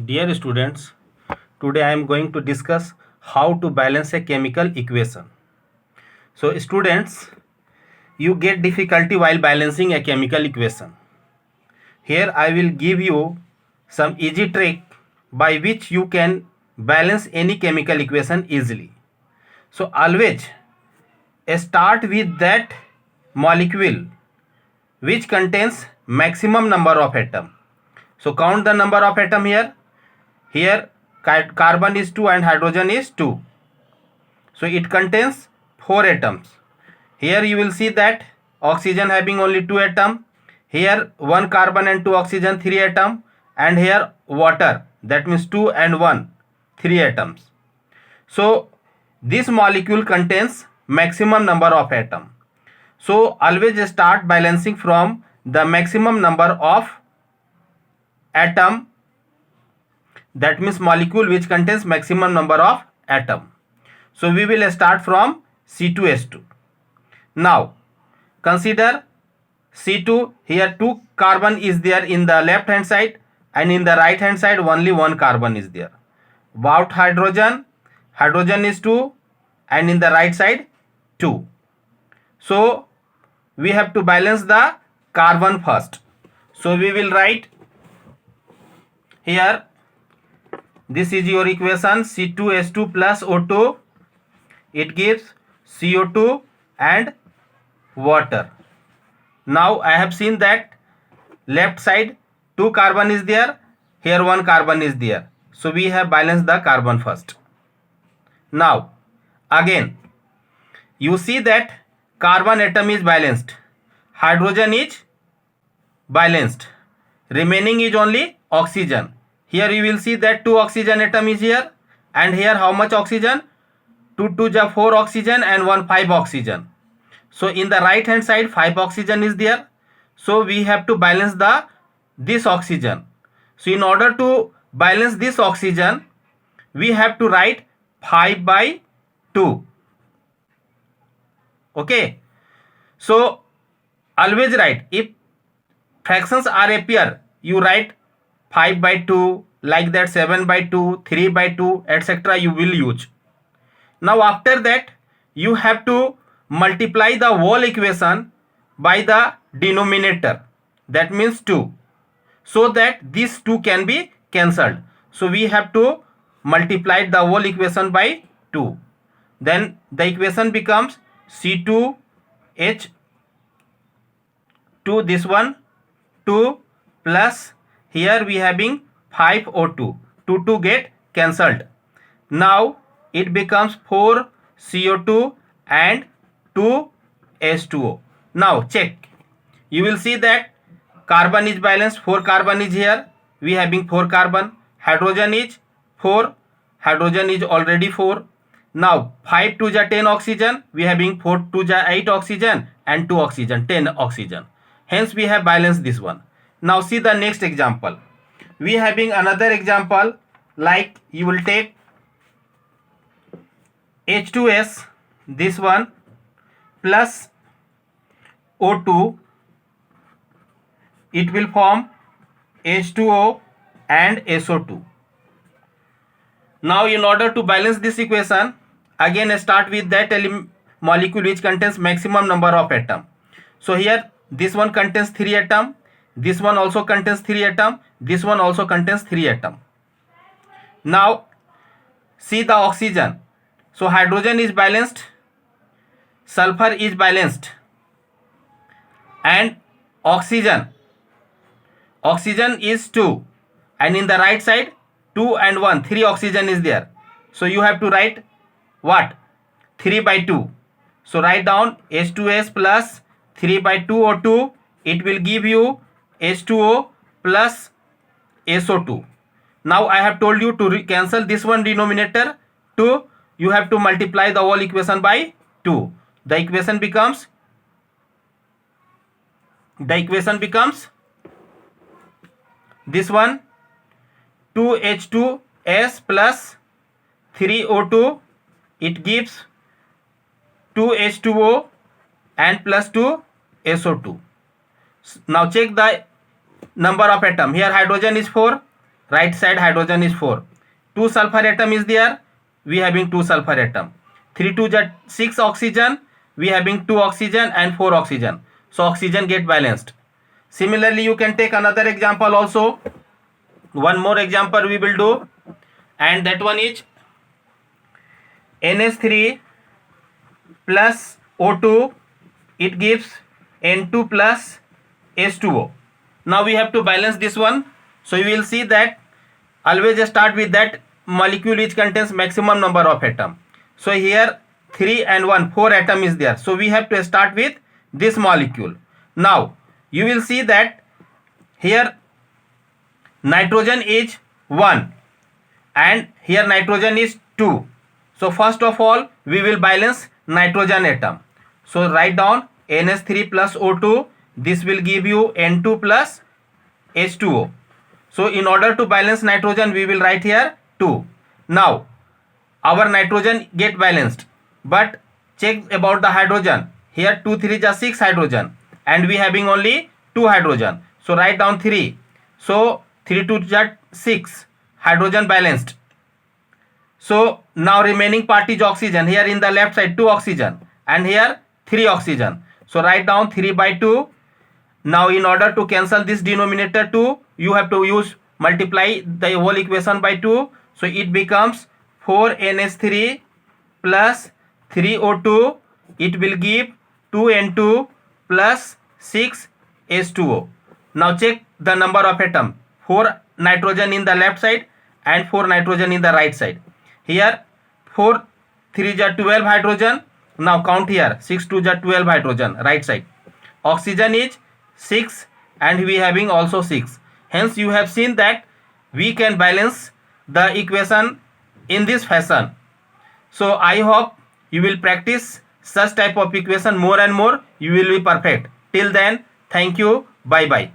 Dear students, today I am going to discuss how to balance a chemical equation. So students, you get difficulty while balancing a chemical equation. Here I will give you some easy trick by which you can balance any chemical equation easily. So always start with that molecule which contains maximum number of atom. So count the number of atom here. Here carbon is 2 and hydrogen is 2. So it contains 4 atoms. Here you will see that oxygen having only 2 atom. Here 1 carbon and 2 oxygen 3 atom, and here water, that means 2 and 1 3 atoms. So this molecule contains maximum number of atom. So always start balancing from the maximum number of atom, that means molecule which contains maximum number of atom. So we will start from C2H2. Now consider C2. Here 2 carbon is there in the left hand side, and in the right hand side only 1 carbon is there. About hydrogen, hydrogen is 2 and in the right side 2. So we have to balance the carbon first. So we will write here, this is your equation, C2H2 plus O2, it gives CO2 and water. Now I have seen that left side 2 carbon is there, here 1 carbon is there. So we have balanced the carbon first. Now again you see that carbon atom is balanced, hydrogen is balanced, remaining is only oxygen. Here you will see that 2 oxygen atom is here, and here how much oxygen? 2 2 ja 4 oxygen and 1 5 oxygen. So in the right hand side 5 oxygen is there. So we have to balance this oxygen. So in order to balance this oxygen, we have to write 5 by 2. Okay. So always write, if fractions are appear, you write 5 by 2, like that 7 by 2, 3 by 2, etc. you will use. Now after that you have to multiply the whole equation by the denominator, that means 2, so that these 2 can be cancelled. So we have to multiply the whole equation by 2. Then the equation becomes C2H2, this one 2 plus here we having 5O2, 2 get cancelled. Now it becomes 4CO2 and 2H2O. Now check, you will see that carbon is balanced, 4 carbon is here, we having 4 carbon, hydrogen is 4, hydrogen is already 4. Now 5 2 ja 10 oxygen, we having 4 2 ja 8 oxygen and 2 oxygen, 10 oxygen. Hence we have balanced this one. Now see the next example. We having another example, like you will take H2S, this one, plus O2, it will form H2O and SO2. Now in order to balance this equation, again start with that molecule which contains maximum number of atom. So here this one contains 3 atom, this one also contains 3 atom, this one also contains 3 atom. Now see the oxygen. So hydrogen is balanced, sulfur is balanced, and oxygen is 2, and in the right side 2 and 1 3 oxygen is there. So you have to write what? 3 by 2. So write down H2S plus 3 by 2 O2, it will give you H2O plus SO2. Now I have told you to cancel this one denominator 2, you have to multiply the whole equation by 2. The equation becomes this one, 2H2S plus 3O2, it gives 2H2O and plus 2 SO2. Now check the number of atom. Here hydrogen is 4, right side hydrogen is 4. 2 sulfur atom is there, we having 2 sulfur atom. 3 2 6 oxygen, we having 2 oxygen and 4 oxygen, so oxygen get balanced. Similarly you can take another example also. One more example we will do, and that one is NH3 plus O2, it gives N2 plus H2O. Now we have to balance this one, so you will see that always start with that molecule which contains maximum number of atom. So here 3 and 1, 4 atom is there, so we have to start with this molecule. Now you will see that here nitrogen is 1 and here nitrogen is 2. So first of all we will balance nitrogen atom. So write down NH3 plus O2, this will give you N2 plus H2O. So in order to balance nitrogen we will write here 2. Now our nitrogen get balanced, but check about the hydrogen. Here 2 3 are 6 hydrogen and we having only 2 hydrogen, so write down 3. So 3 2 are 6, hydrogen balanced. So now remaining part is oxygen. Here in the left side 2 oxygen and here 3 oxygen, so write down 3 by 2. Now in order to cancel this denominator 2, you have to use multiply the whole equation by 2, so it becomes 4NH3 plus 3O2, it will give 2N2 plus 6H2O. Now check the number of atom, 4 nitrogen in the left side and 4 nitrogen in the right side. Here 4 3 are 12 hydrogen. Now count here, 6 2 are 12 hydrogen right side. Oxygen is 6 and we having also 6. Hence you have seen that we can balance the equation in this fashion. So I hope you will practice such type of equation more and more, you will be perfect. Till then, thank you, bye bye.